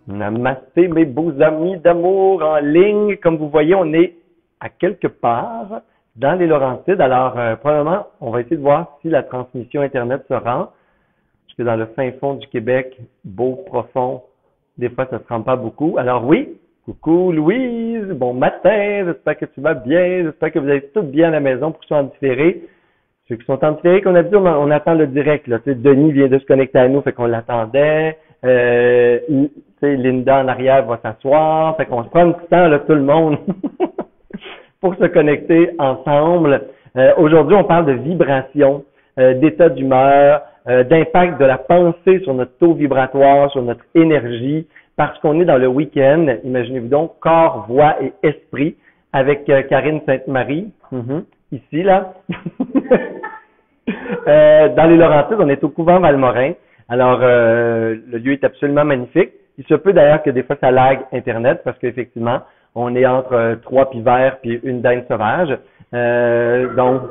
Namasté, mes beaux amis d'amour en ligne. Comme vous voyez, on est à quelque part dans les Laurentides. Alors, probablement, on va essayer de voir si la transmission Internet se rend. Parce que dans le fin fond du Québec, beau, profond, des fois, ça se rend pas beaucoup. Alors oui, coucou Louise, bon matin, j'espère que tu vas bien, j'espère que vous êtes toutes bien à la maison pour ceux qui sont en différé. Ceux qui sont en différé, qu'on a dit, on attend le direct. Là. Tu sais, Denis vient de se connecter à nous, fait qu'on l'attendait. Tu sais, Linda en arrière va s'asseoir, fait qu'on se prend un petit temps, là, tout le monde, pour se connecter ensemble. Aujourd'hui, on parle de vibration, d'état d'humeur, d'impact de la pensée sur notre taux vibratoire, sur notre énergie, parce qu'on est dans le week-end, imaginez-vous donc, corps, voix et esprit, avec Karine Sainte-Marie, ici, là. Dans les Laurentides, on est au couvent Valmorin. Alors, le lieu est absolument magnifique. Il se peut d'ailleurs que des fois ça lag Internet parce qu'effectivement, on est entre 3 pivers puis une dinde sauvage. Donc,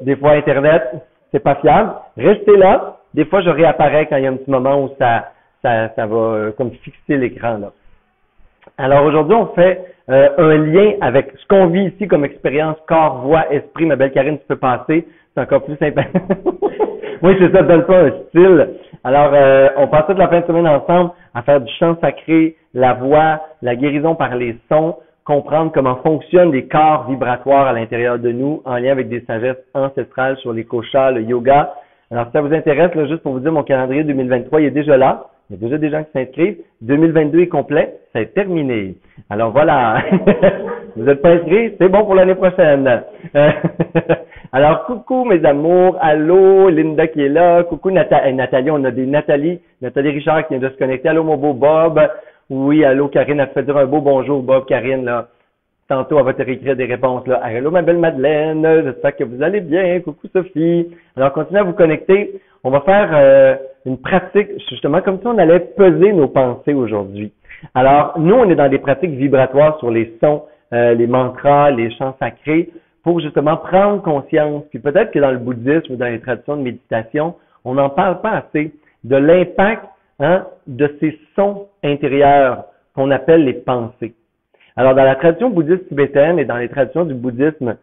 des fois Internet, c'est pas fiable. Restez là. Des fois, je réapparais quand il y a un petit moment où ça va comme fixer l'écran là. Alors aujourd'hui, on fait un lien avec ce qu'on vit ici comme expérience corps, voix, esprit. Ma belle Karine, tu peux passer. C'est encore plus sympa. Oui, c'est ça, donne pas un style. Alors, on passe toute la fin de semaine ensemble à faire du chant sacré, la voix, la guérison par les sons, comprendre comment fonctionnent les corps vibratoires à l'intérieur de nous en lien avec des sagesses ancestrales sur les koshas, le yoga. Alors, si ça vous intéresse, là, juste pour vous dire, mon calendrier 2023, il est déjà là. Il y a déjà des gens qui s'inscrivent. 2022 est complet. Ça est terminé. Alors voilà. Vous n'êtes pas inscrits? C'est bon pour l'année prochaine. Alors, coucou mes amours. Allô, Linda qui est là. Coucou Nathalie. On a des Nathalie Richard qui vient de se connecter. Allô, mon beau Bob. Oui, allô, Karine. Elle te fait dire un beau bonjour, Bob, Karine, là. Tantôt, elle va te réécrire des réponses, là. Allô, ma belle Madeleine. J'espère que vous allez bien. Coucou, Sophie. Alors, continuez à vous connecter. On va faire une pratique, justement, comme si on allait peser nos pensées aujourd'hui. Alors, nous, on est dans des pratiques vibratoires sur les sons, les mantras, les chants sacrés, pour justement prendre conscience. Puis peut-être que dans le bouddhisme ou dans les traditions de méditation, on n'en parle pas assez de l'impact de ces sons intérieurs qu'on appelle les pensées. Alors, dans la tradition bouddhiste tibétaine et dans les traditions du bouddhisme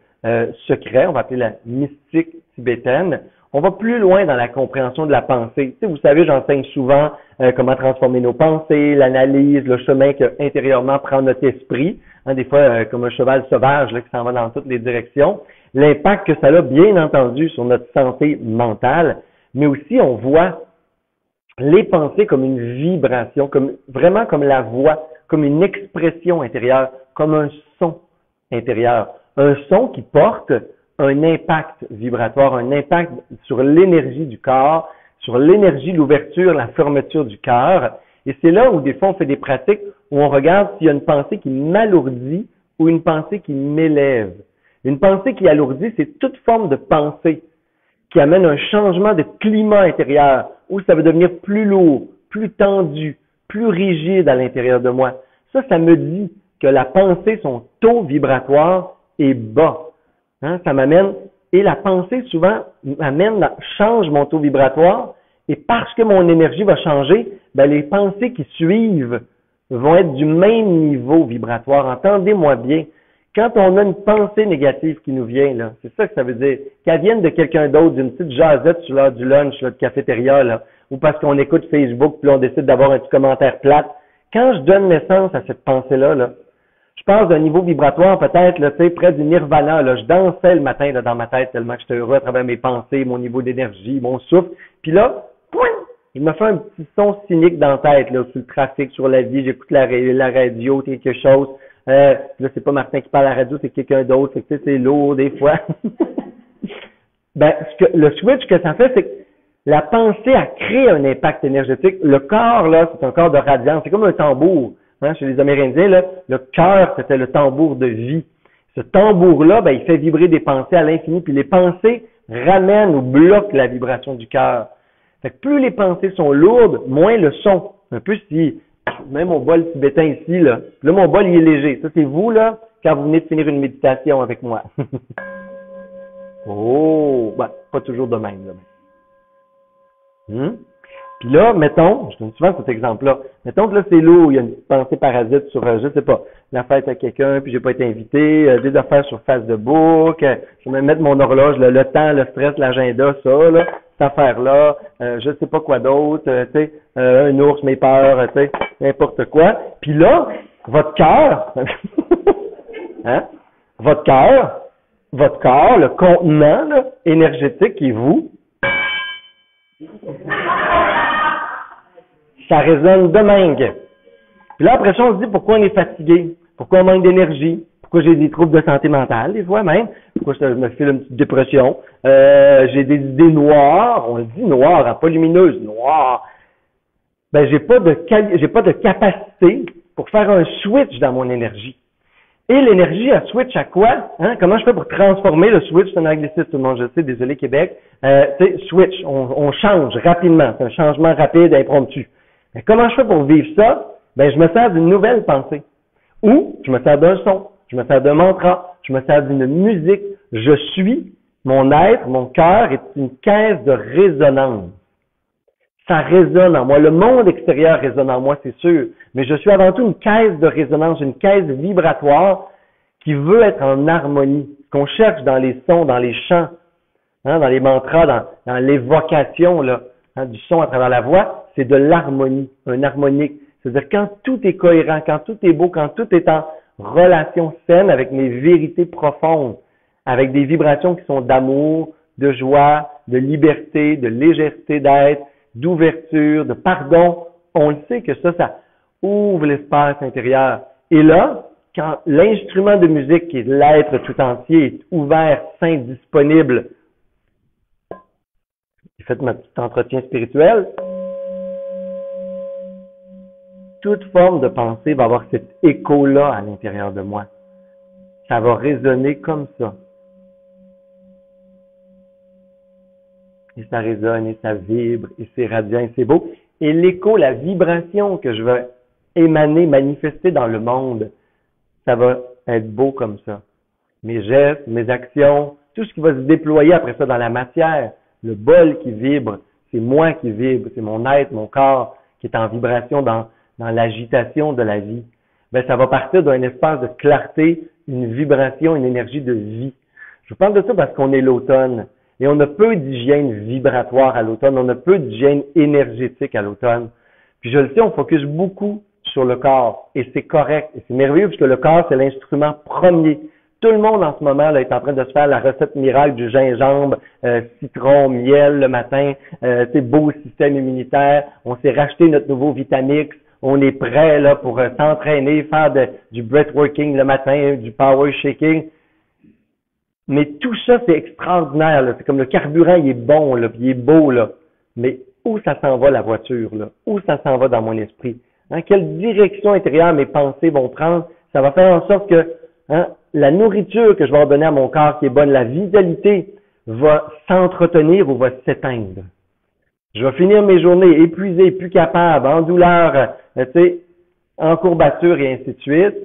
secret, on va appeler la mystique tibétaine, on va plus loin dans la compréhension de la pensée. Tu sais, vous savez, j'enseigne souvent comment transformer nos pensées, l'analyse, le chemin que intérieurement prend notre esprit, des fois comme un cheval sauvage là, qui s'en va dans toutes les directions. L'impact que ça a, bien entendu, sur notre santé mentale, mais aussi on voit les pensées comme une vibration, vraiment comme la voix, comme une expression intérieure, comme un son intérieur. Un son qui porte un impact vibratoire, un impact sur l'énergie du corps, sur l'énergie, l'ouverture, la fermeture du cœur. Et c'est là où des fois on fait des pratiques où on regarde s'il y a une pensée qui m'alourdit ou une pensée qui m'élève. Une pensée qui alourdit, c'est toute forme de pensée qui amène un changement de climat intérieur, où ça va devenir plus lourd, plus tendu, plus rigide à l'intérieur de moi. Ça me dit que la pensée, son taux vibratoire est bas. Ça m'amène, et la pensée souvent change mon taux vibratoire, et parce que mon énergie va changer, les pensées qui suivent vont être du même niveau vibratoire. Entendez-moi bien. Quand on a une pensée négative qui nous vient, là, c'est ça que ça veut dire. Qu'elle vienne de quelqu'un d'autre, d'une petite jasette sur l'heure du lunch, là, de cafétéria, là, ou parce qu'on écoute Facebook, puis on décide d'avoir un petit commentaire plate. Quand je donne naissance à cette pensée-là, là, je passe d'un niveau vibratoire peut-être là, près du nirvana. Là. Je dansais le matin là, dans ma tête tellement que j'étais heureux à travers mes pensées, mon niveau d'énergie, mon souffle. Puis là, je me fais un petit son cynique dans la tête là, sur le trafic, sur la vie. J'écoute la radio, quelque chose. Là, c'est pas Martin qui parle à la radio, c'est quelqu'un d'autre. Fait que c'est lourd des fois. Le switch que ça fait, c'est que la pensée a créé un impact énergétique. Le corps, là, c'est un corps de radiance. C'est comme un tambour. Chez les Amérindiens, là, le cœur, c'était le tambour de vie. Ce tambour-là, il fait vibrer des pensées à l'infini, puis les pensées ramènent ou bloquent la vibration du cœur. Fait que plus les pensées sont lourdes, moins le son. Un peu si, même mon bol tibétain ici, là mon bol, il est léger. Ça, c'est vous, là, quand vous venez de finir une méditation avec moi. Oh, pas toujours de même, là. Puis là, mettons, je donne souvent cet exemple-là, mettons que là, c'est lourd, il y a une petite pensée parasite sur, je sais pas, la fête à quelqu'un, puis j'ai pas été invité, des affaires sur Facebook, je vais me mettre mon horloge, le temps, le stress, l'agenda, ça, là, cette affaire-là, je sais pas quoi d'autre, tu sais, un ours, mes peurs, tu sais, n'importe quoi. Puis là, votre cœur, hein, votre corps, le contenant là, énergétique qui est vous, ça résonne de dingue. Puis là, après ça, on se dit pourquoi on est fatigué, pourquoi on manque d'énergie, pourquoi j'ai des troubles de santé mentale, des fois même, pourquoi je me file une petite dépression, j'ai des idées noires, on le dit noires, hein, pas lumineuses, noires. Ben, j'ai pas de capacité pour faire un switch dans mon énergie. Et l'énergie, elle switch à quoi? Hein? Comment je fais pour transformer le switch? C'est un anglicisme, tout le monde, je sais, désolé Québec. Switch, on change rapidement. C'est un changement rapide, impromptu. Mais comment je fais pour vivre ça? Ben, je me sers d'une nouvelle pensée. Ou, je me sers d'un son, je me sers d'un mantra, je me sers d'une musique. Je suis, mon être, mon cœur est une caisse de résonance. Ça résonne en moi. Le monde extérieur résonne en moi, c'est sûr. Mais je suis avant tout une caisse de résonance, une caisse vibratoire qui veut être en harmonie. Ce qu'on cherche dans les sons, dans les chants, hein, dans les mantras, dans l'évocation là, hein, du son à travers la voix, c'est de l'harmonie, un harmonique. C'est-à-dire quand tout est cohérent, quand tout est beau, quand tout est en relation saine avec mes vérités profondes, avec des vibrations qui sont d'amour, de joie, de liberté, de légèreté d'être, d'ouverture, de pardon, on le sait que ça ouvre l'espace intérieur. Et là, quand l'instrument de musique qui est l'être tout entier est ouvert, sain, disponible, j'ai fait ma petite entretien spirituel, toute forme de pensée va avoir cet écho-là à l'intérieur de moi. Ça va résonner comme ça. Et ça résonne, et ça vibre, et c'est radiant, et c'est beau. Et l'écho, la vibration que je vais émaner, manifester dans le monde, ça va être beau comme ça. Mes gestes, mes actions, tout ce qui va se déployer après ça dans la matière, le bol qui vibre, c'est moi qui vibre, c'est mon être, mon corps qui est en vibration dans l'agitation de la vie. Ben, ça va partir d'un espace de clarté, une vibration, une énergie de vie. Je vous parle de ça parce qu'on est l'automne. Et on a peu d'hygiène vibratoire à l'automne, on a peu d'hygiène énergétique à l'automne. Puis je le sais, on focus beaucoup sur le corps, et c'est correct, et c'est merveilleux puisque le corps, c'est l'instrument premier. Tout le monde en ce moment là, est en train de se faire la recette miracle du gingembre, citron, miel le matin, beau système immunitaire, on s'est racheté notre nouveau Vitamix, on est prêt là pour s'entraîner, faire du breathworking le matin, du power shaking. Mais tout ça, c'est extraordinaire. Là. C'est comme le carburant, il est bon, là, puis il est beau, là. Mais où ça s'en va la voiture, là? Où ça s'en va dans mon esprit? Hein? Quelle direction intérieure mes pensées vont prendre? Ça va faire en sorte que la nourriture que je vais donner à mon corps qui est bonne, la vitalité, va s'entretenir ou va s'éteindre. Je vais finir mes journées épuisé, plus capable, en douleur, en courbature et ainsi de suite.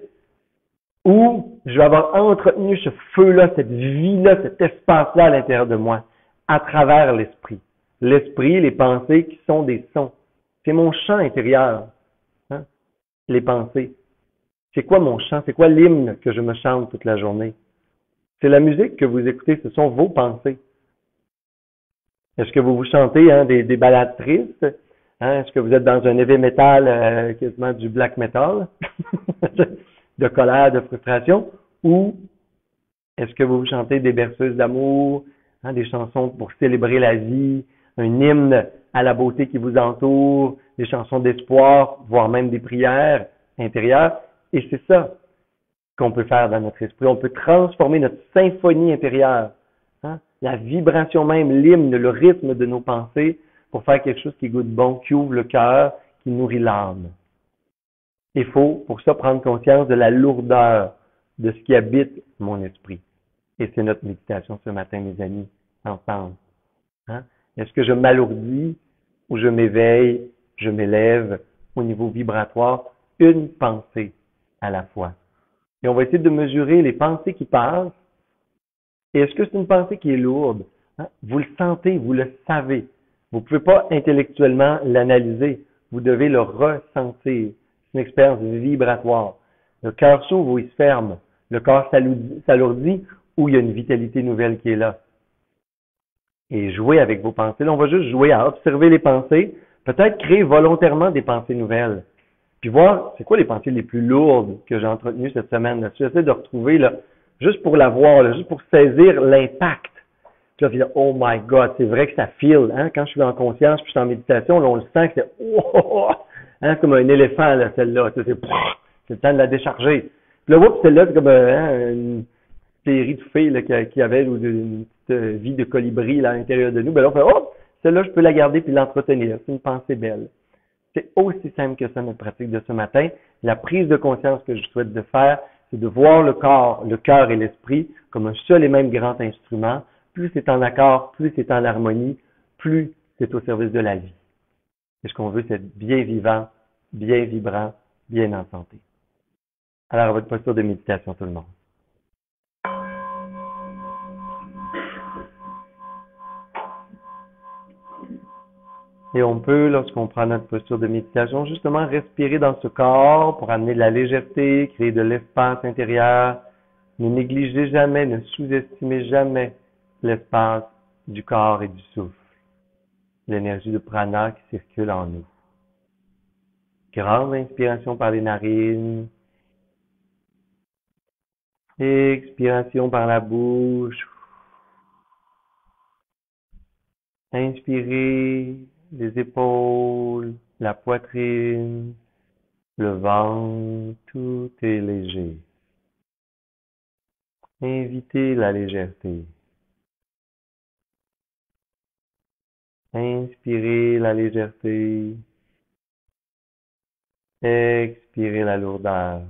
Ou je vais avoir entretenu ce feu-là, cette vie-là, cet espace-là à l'intérieur de moi, à travers l'esprit. L'esprit, les pensées qui sont des sons. C'est mon chant intérieur, hein? Les pensées. C'est quoi mon chant? C'est quoi l'hymne que je me chante toute la journée? C'est la musique que vous écoutez, ce sont vos pensées. Est-ce que vous vous chantez des ballades tristes? Est-ce que vous êtes dans un heavy metal, quasiment du black metal? De colère, de frustration, ou est-ce que vous chantez des berceuses d'amour, des chansons pour célébrer la vie, un hymne à la beauté qui vous entoure, des chansons d'espoir, voire même des prières intérieures, et c'est ça qu'on peut faire dans notre esprit. On peut transformer notre symphonie intérieure, la vibration même, l'hymne, le rythme de nos pensées pour faire quelque chose qui goûte bon, qui ouvre le cœur, qui nourrit l'âme. Il faut, pour ça, prendre conscience de la lourdeur de ce qui habite mon esprit. Et c'est notre méditation ce matin, mes amis, ensemble. Est-ce que je m'alourdis ou je m'éveille, je m'élève au niveau vibratoire, une pensée à la fois? Et on va essayer de mesurer les pensées qui passent. Et est-ce que c'est une pensée qui est lourde? Vous le sentez, vous le savez. Vous ne pouvez pas intellectuellement l'analyser. Vous devez le ressentir. C'est une expérience vibratoire. Le cœur s'ouvre ou il se ferme. Le corps s'alourdit ou il y a une vitalité nouvelle qui est là. Et jouer avec vos pensées. Là, on va juste jouer à observer les pensées, peut-être créer volontairement des pensées nouvelles. Puis voir, c'est quoi les pensées les plus lourdes que j'ai entretenues cette semaine. Là. J'essaie de retrouver, là, juste pour la voir, là, juste pour saisir l'impact. Puis là, puis là, oh my God, c'est vrai que ça file. Hein? Quand je suis en conscience, puis je suis en méditation, là, on le sent que c'est hein, comme un éléphant, là, celle-là. C'est le temps de la décharger. Puis là, celle-là, c'est comme une série de fées là, qui avait ou une petite vie de colibri là, à l'intérieur de nous. Ben là, on fait, oh, celle-là, je peux la garder puis l'entretenir. C'est une pensée belle. C'est aussi simple que ça, notre pratique de ce matin. La prise de conscience que je souhaite de faire, c'est de voir le corps, le cœur et l'esprit comme un seul et même grand instrument. Plus c'est en accord, plus c'est en harmonie, plus c'est au service de la vie. Et ce qu'on veut, c'est être bien vivant, bien vibrant, bien en santé. Alors, à votre posture de méditation, tout le monde. Et on peut, lorsqu'on prend notre posture de méditation, justement respirer dans ce corps pour amener de la légèreté, créer de l'espace intérieur. Ne négligez jamais, ne sous-estimez jamais l'espace du corps et du souffle, l'énergie de prana qui circule en nous. Grande inspiration par les narines, expiration par la bouche. Inspirez les épaules, la poitrine, le ventre, tout est léger. Invitez la légèreté. Inspirez la légèreté. Expirez la lourdeur.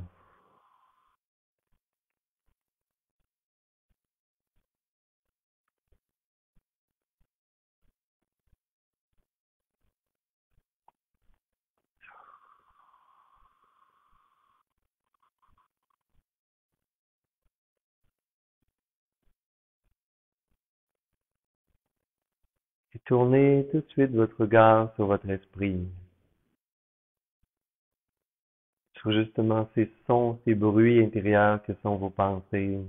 Et tournez tout de suite votre regard sur votre esprit, sur justement ces sons, ces bruits intérieurs que sont vos pensées,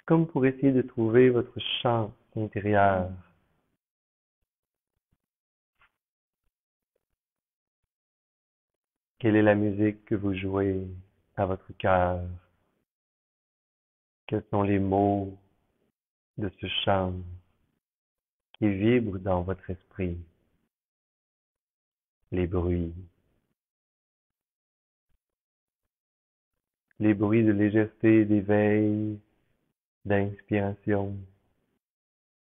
comme pour essayer de trouver votre chant intérieur. Quelle est la musique que vous jouez à votre cœur? Quels sont les mots de ce chant qui vibre dans votre esprit? Les bruits de légèreté, d'éveil, d'inspiration,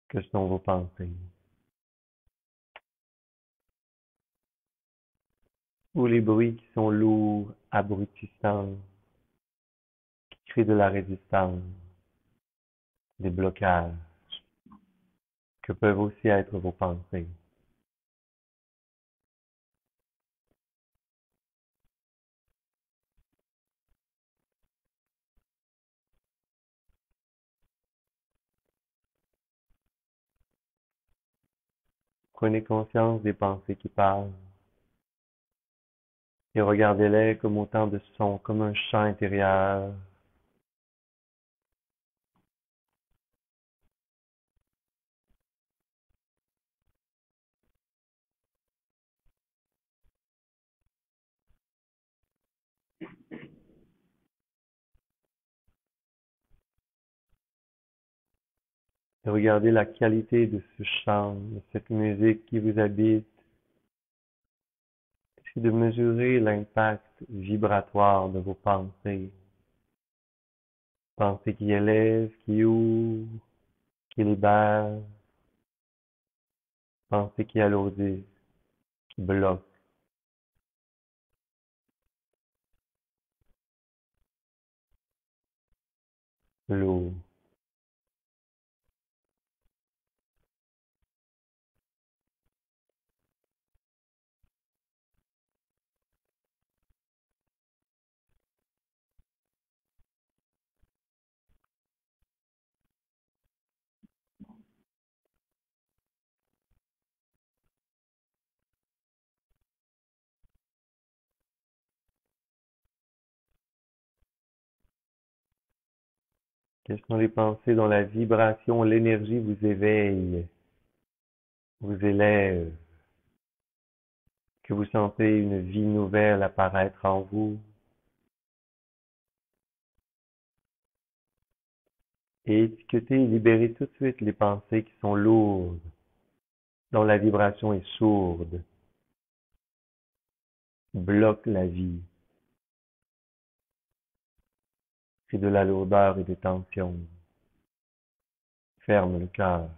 que sont vos pensées? Ou les bruits qui sont lourds, abrutissants, qui créent de la résistance, des blocages, que peuvent aussi être vos pensées. Prenez conscience des pensées qui parlent et regardez-les comme autant de sons, comme un chant intérieur. Et regardez la qualité de ce chant, de cette musique qui vous habite. C'est de mesurer l'impact vibratoire de vos pensées. Pensées qui élèvent, qui ouvrent, qui libèrent. Pensées qui alourdissent, qui bloquent, lourds. Quelles sont les pensées dont la vibration, l'énergie vous éveille, vous élève, que vous sentez une vie nouvelle apparaître en vous? Et étiquetez et libérez tout de suite les pensées qui sont lourdes, dont la vibration est sourde, bloque la vie, c'est de la lourdeur et des tensions, ferme le cœur.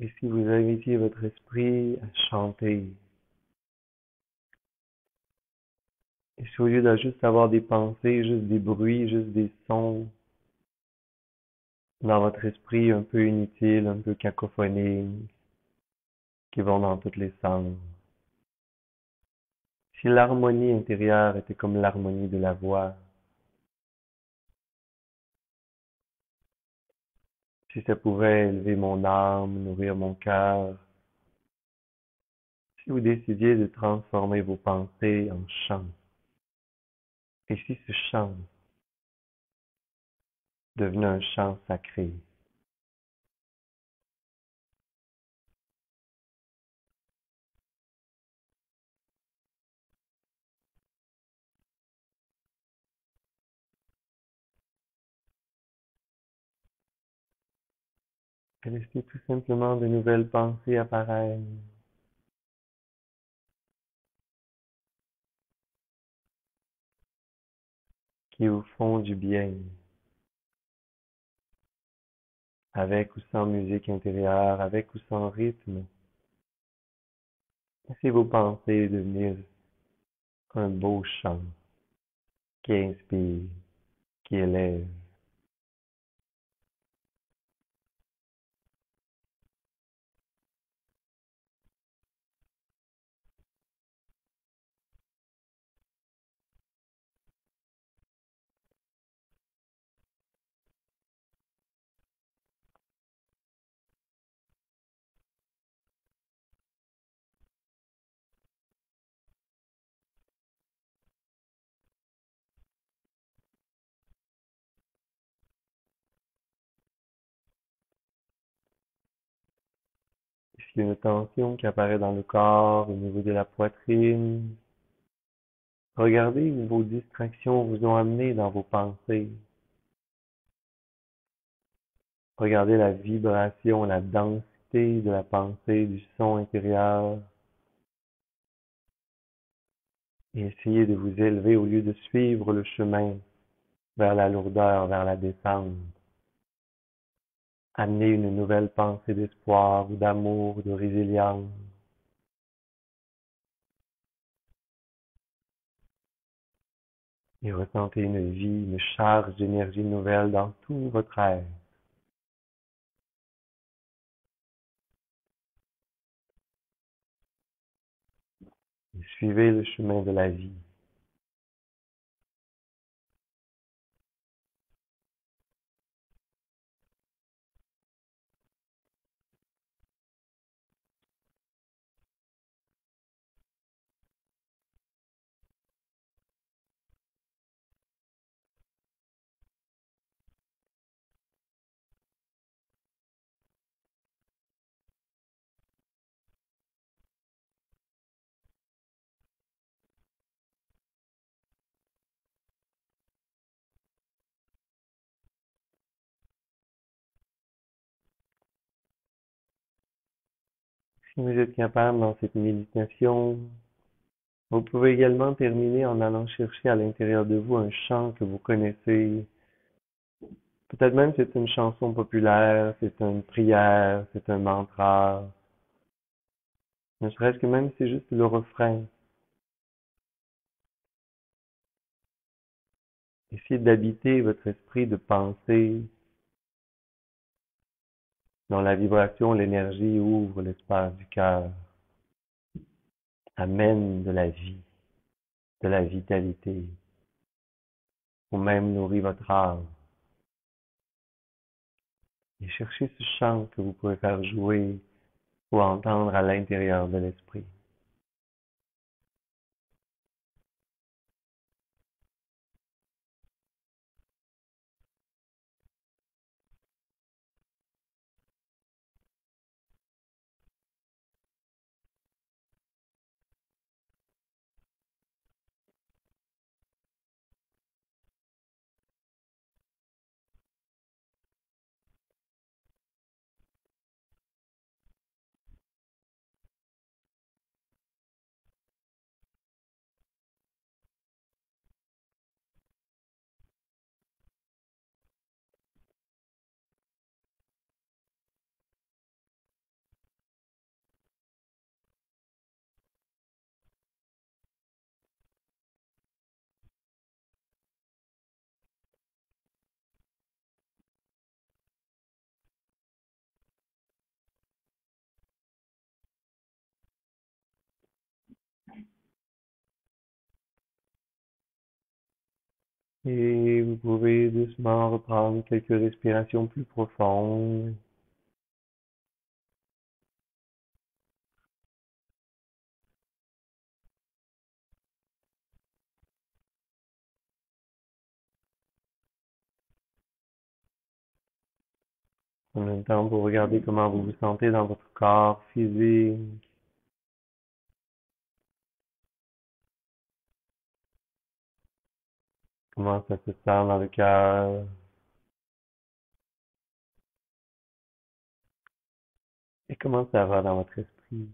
Et si vous invitiez votre esprit à chanter, et si au lieu de juste avoir des pensées, juste des bruits, juste des sons, dans votre esprit un peu inutile, un peu cacophonique, qui vont dans tous les sens. Si l'harmonie intérieure était comme l'harmonie de la voix, si ça pouvait élever mon âme, nourrir mon cœur, si vous décidiez de transformer vos pensées en chant, et si ce chant devenait un chant sacré, et laissez tout simplement de nouvelles pensées apparaître, qui vous font du bien, avec ou sans musique intérieure, avec ou sans rythme. Laissez vos pensées devenir un beau chant qui inspire, qui élève. S'il y a une tension qui apparaît dans le corps, au niveau de la poitrine, regardez où vos distractions vous ont amené dans vos pensées. Regardez la vibration, la densité de la pensée, du son intérieur, et essayez de vous élever au lieu de suivre le chemin vers la lourdeur, vers la descente. Amenez une nouvelle pensée d'espoir, ou d'amour, de résilience. Et ressentez une vie, une charge d'énergie nouvelle dans tout votre être. Et suivez le chemin de la vie. Si vous êtes capable dans cette méditation Vous pouvez également terminer en allant chercher à l'intérieur de vous un chant que vous connaissez. Peut-être même c'est une chanson populaire, c'est une prière, c'est un mantra. Ne serait-ce que même si c'est juste le refrain. Essayez d'habiter votre esprit de pensée dont la vibration, l'énergie ouvre l'espace du cœur, amène de la vie, de la vitalité, ou même nourrit votre âme. Et cherchez ce chant que vous pouvez faire jouer ou entendre à l'intérieur de l'esprit. Et vous pouvez doucement reprendre quelques respirations plus profondes. En même temps, vous regardez comment vous vous sentez dans votre corps physique. Comment ça se sent dans le cœur. Et comment ça va dans votre esprit.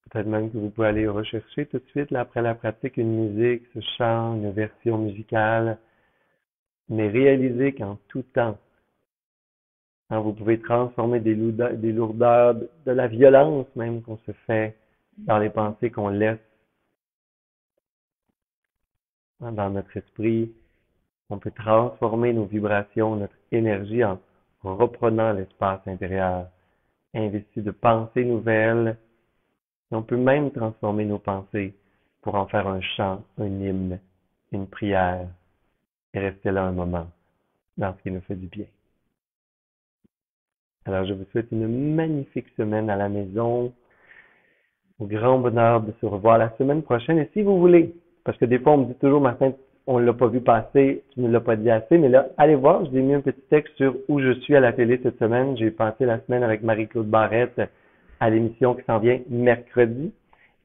Peut-être même que vous pouvez aller rechercher tout de suite, là, après la pratique, une musique, ce chant, une version musicale. Mais réalisez qu'en tout temps, hein, vous pouvez transformer des lourdeurs, de la violence même qu'on se fait dans les pensées qu'on laisse, hein, dans notre esprit. On peut transformer nos vibrations, notre énergie en reprenant l'espace intérieur, investi de pensées nouvelles. Et on peut même transformer nos pensées pour en faire un chant, un hymne, une prière, et rester là un moment dans ce qui nous fait du bien. Alors, je vous souhaite une magnifique semaine à la maison. Au grand bonheur de se revoir la semaine prochaine. Et si vous voulez, parce que des fois on me dit toujours, Martin, on l'a pas vu passer, tu ne l'as pas dit assez, mais là, allez voir, je vous ai mis un petit texte sur où je suis à la télé cette semaine. J'ai passé la semaine avec Marie-Claude Barrette à l'émission qui s'en vient mercredi.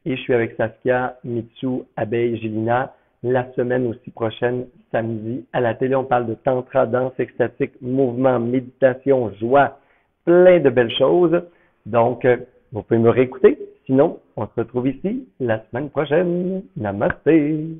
Et je suis avec Saskia, Mitsu, Abeille, Gélina. La semaine aussi prochaine, samedi, à la télé, on parle de tantra, danse extatique, mouvement, méditation, joie, plein de belles choses. Donc, vous pouvez me réécouter. Sinon, on se retrouve ici la semaine prochaine. Namasté!